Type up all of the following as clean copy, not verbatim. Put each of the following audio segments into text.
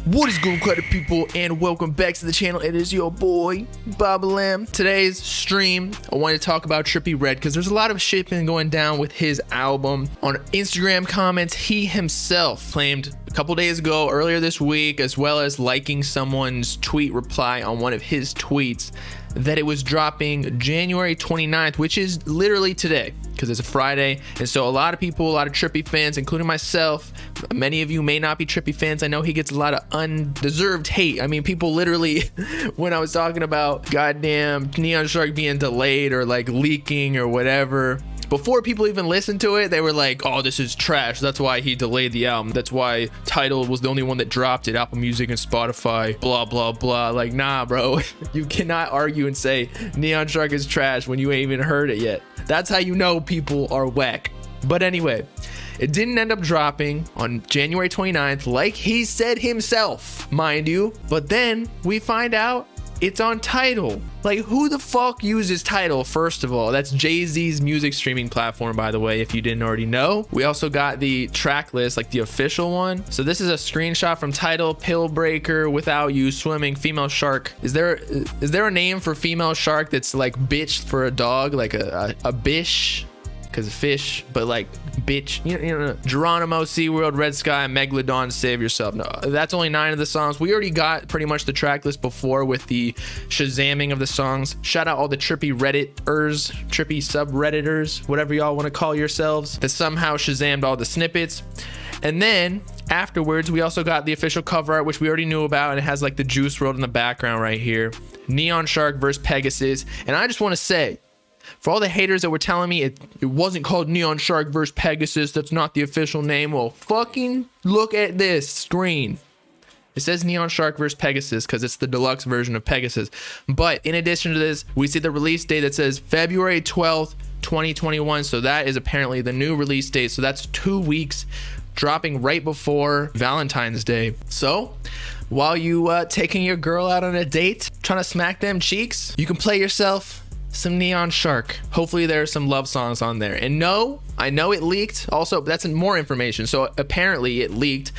What is good, credit people, and welcome back to the channel. It is your boy Baba Lamb. Today's stream, I wanted to talk about Trippie Redd because there's a lot of shit been going down with his album. On Instagram comments, he himself claimed a couple days ago, earlier this week, as well as liking someone's tweet reply on one of his tweets, that it was dropping January 29th, which is literally today, because it's a Friday. And so a lot of people, a lot of Trippie fans, including myself, many of you may not be Trippie fans. I know he gets a lot of undeserved hate. I mean, people literally, when I was talking about goddamn Neon Shark being delayed or like leaking or whatever, before people even listened to it, they were like, oh, this is trash. That's why he delayed the album. That's why Tidal was the only one that dropped it. Apple Music and Spotify, blah, blah, blah. Like, nah, bro. You cannot argue and say Neon Shark is trash when you ain't even heard it yet. That's how you know people are whack. But anyway, it didn't end up dropping on January 29th, like he said himself, mind you. But then we find out it's on Tidal. Like, who the fuck uses Tidal, first of all? That's Jay-Z's music streaming platform, by the way, if you didn't already know. We also got the track list, like the official one. So this is a screenshot from Tidal: Pill Breaker, Without You, Swimming, Female Shark. Is there a name for female shark that's like bitch for a dog? Like a bish? Because fish, but like bitch, you know, Geronimo, SeaWorld, Red Sky, Megalodon, Save Yourself. No, that's only 9 of the songs. We already got pretty much the track list before with the Shazamming of the songs. Shout out all the Trippie Redditors, Trippie subredditors, whatever y'all want to call yourselves, that somehow Shazammed all the snippets. And then afterwards, we also got the official cover art, which we already knew about, and it has like the Juice WRLD in the background right here. Neon Shark versus Pegasus. And I just want to say, for all the haters that were telling me it wasn't called Neon Shark versus Pegasus, that's not the official name, well, fucking look at this screen. It says Neon Shark versus Pegasus because it's the deluxe version of Pegasus. But in addition to this, we see the release date that says February 12th, 2021. So that is apparently the new release date. So that's 2 weeks, dropping right before Valentine's Day. So while you taking your girl out on a date, trying to smack them cheeks, you can play yourself some Neon Shark. Hopefully there are some love songs on there. And no, I know it leaked. Also, that's more information. So apparently it leaked.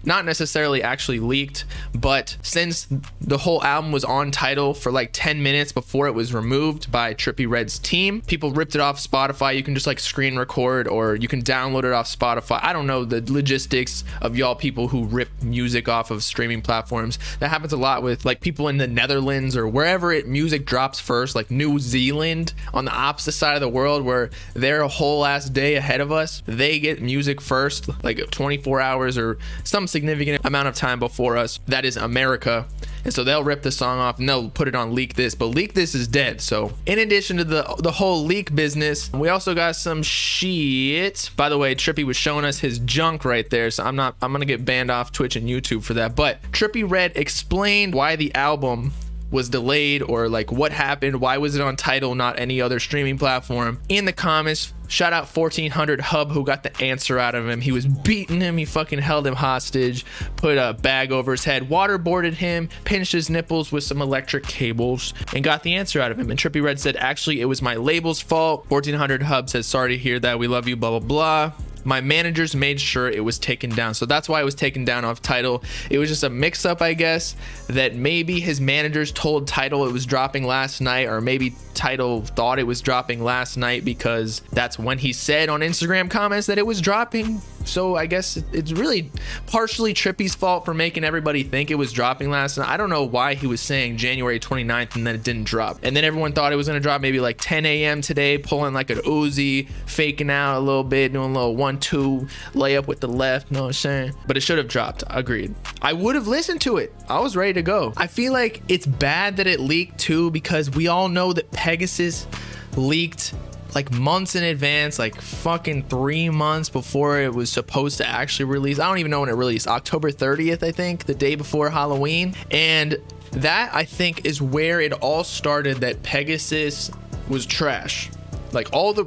Not necessarily actually leaked, but since the whole album was on Tidal for like 10 minutes before it was removed by Trippie Redd's team, people ripped it off Spotify. You can just like screen record, or you can download it off Spotify. I don't know the logistics of y'all people who rip music off of streaming platforms. That happens a lot with like people in the Netherlands or wherever music drops first, like New Zealand on the opposite side of the world, where they're a whole ass day ahead of us. They get music first, like 24 hours or some significant amount of time before us. That is America. And so they'll rip the song off and they'll put it on Leak This, but Leak This is dead. So in addition to the whole leak business, we also got some shit. By the way, Trippie was showing us his junk right there, so I'm gonna get banned off Twitch and YouTube for that. But Trippie Redd explained why the album was delayed, or like what happened, why was it on Tidal, not any other streaming platform, in the comments. Shout out 1400 Hub, who got the answer out of him. He was beating him, he fucking held him hostage, put a bag over his head, waterboarded him, pinched his nipples with some electric cables, and got the answer out of him. And Trippie Redd said, actually, it was my label's fault. 1400 Hub says, sorry to hear that, we love you, blah blah blah. My managers made sure it was taken down. So that's why it was taken down off Tidal. It was just a mix-up, I guess, that maybe his managers told Tidal it was dropping last night, or maybe Tidal thought it was dropping last night because that's when he said on Instagram comments that it was dropping. So I guess it's really partially Trippie's fault for making everybody think it was dropping last night. I don't know why he was saying January 29th and then it didn't drop. And then everyone thought it was going to drop maybe like 10 a.m. today, pulling like an Uzi, faking out a little bit, doing a little 1-2 layup with the left, you know what I'm saying? But it should have dropped, agreed. I would have listened to it. I was ready to go. I feel like it's bad that it leaked too, because we all know that Pegasus leaked like months in advance, like fucking 3 months before it was supposed to actually release. I don't even know when it released. October 30th, I think, the day before Halloween. And that, I think, is where it all started, that Pegasus was trash. Like all the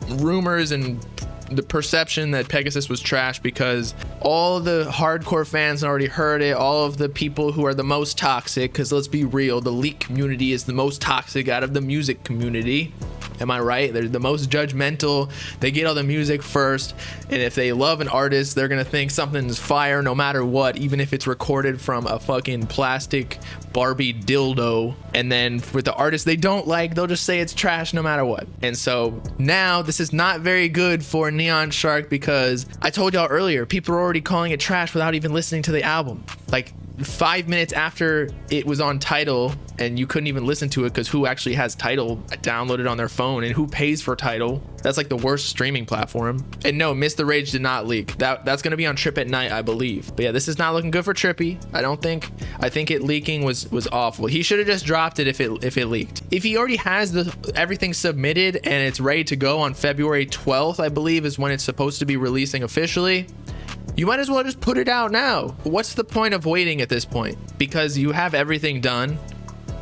rumors and the perception that Pegasus was trash, because all the hardcore fans already heard it. All of the people who are the most toxic, because let's be real, the leak community is the most toxic out of the music community. Am I right? They're the most judgmental. They get all the music first, and if they love an artist, they're gonna think something's fire no matter what, even if it's recorded from a fucking plastic Barbie dildo. And then with the artist they don't like, they'll just say it's trash no matter what. And so now this is not very good for Neon Shark, because I told y'all earlier, people are already calling it trash without even listening to the album. Like 5 minutes after it was on Tidal, and you couldn't even listen to it because who actually has Tidal downloaded on their phone, and who pays for Tidal? That's like the worst streaming platform. And no, Miss the Rage did not leak. That's gonna be on Trip at Night, I believe. But yeah, this is not looking good for Trippie. I think it leaking was awful. He should have just dropped it if it leaked. If he already has everything submitted and it's ready to go on February 12th, I believe is when it's supposed to be releasing officially, you might as well just put it out now. What's the point of waiting at this point? Because you have everything done,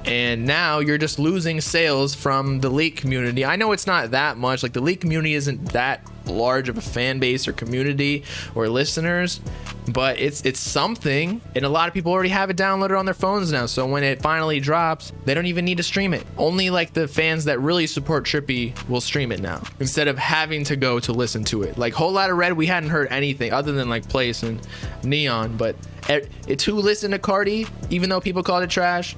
and now you're just losing sales from the leak community. I know it's not that much, like the leak community isn't that large of a fan base or community or listeners, but it's something, and a lot of people already have it downloaded on their phones now. So when it finally drops, they don't even need to stream it. Only like the fans that really support Trippie will stream it now, instead of having to go to listen to it. Like Whole Lotta Red, we hadn't heard anything other than like Place and Neon, but to listen to Cardi, even though people called it trash,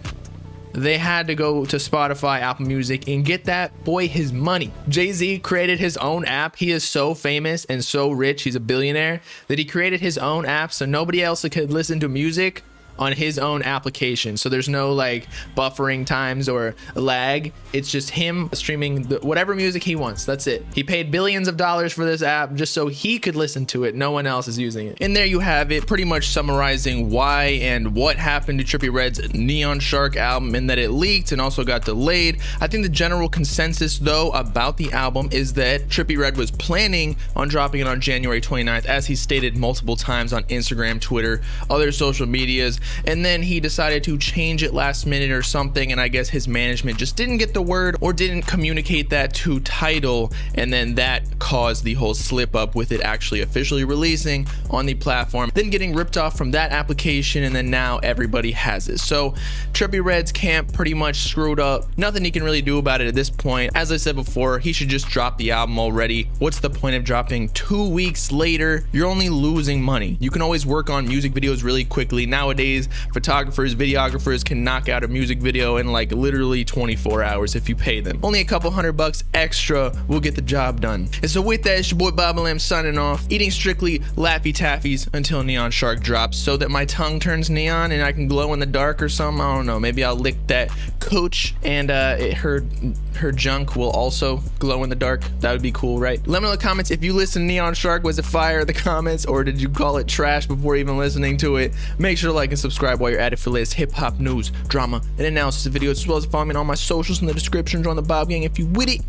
they had to go to Spotify, Apple Music, and get that boy his money. Jay-Z created his own app. He is so famous and so rich, he's a billionaire, that he created his own app so nobody else could listen to music on his own application. So there's no like buffering times or lag. It's just him streaming whatever music he wants. That's it. He paid billions of dollars for this app just so he could listen to it. No one else is using it. And there you have it, pretty much summarizing why and what happened to Trippie Redd's Neon Shark album, and that it leaked and also got delayed. I think the general consensus though about the album is that Trippie Redd was planning on dropping it on January 29th, as he stated multiple times on Instagram, Twitter, other social medias. And then he decided to change it last minute or something, and I guess his management just didn't get the word or didn't communicate that to Tidal, and then that caused the whole slip up with it actually officially releasing on the platform, then getting ripped off from that application, and then now everybody has it. So Trippie Redd's camp pretty much screwed up. Nothing he can really do about it at this point. As I said before, he should just drop the album already. What's the point of dropping 2 weeks later? You're only losing money. You can always work on music videos really quickly. Nowadays, photographers, videographers can knock out a music video in like literally 24 hours if you pay them. Only a couple $100 extra will get the job done. And so with that, it's your boy Bobby Lamb signing off, eating strictly Laffy Taffies until Neon Shark drops, so that my tongue turns neon and I can glow in the dark or something. I don't know, maybe I'll lick that coach and her junk will also glow in the dark. That would be cool, right? Let me know in the comments if you listen to Neon Shark. Was it fire in the comments, or did you call it trash before even listening to it? Make sure to like and subscribe while you're at it for latest hip-hop news, drama, and analysis videos, as well as follow me on all my socials in the description. Join the Bob Gang if you with it.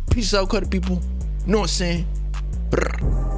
Peace out, cut it, people. Know what I'm saying? Brr.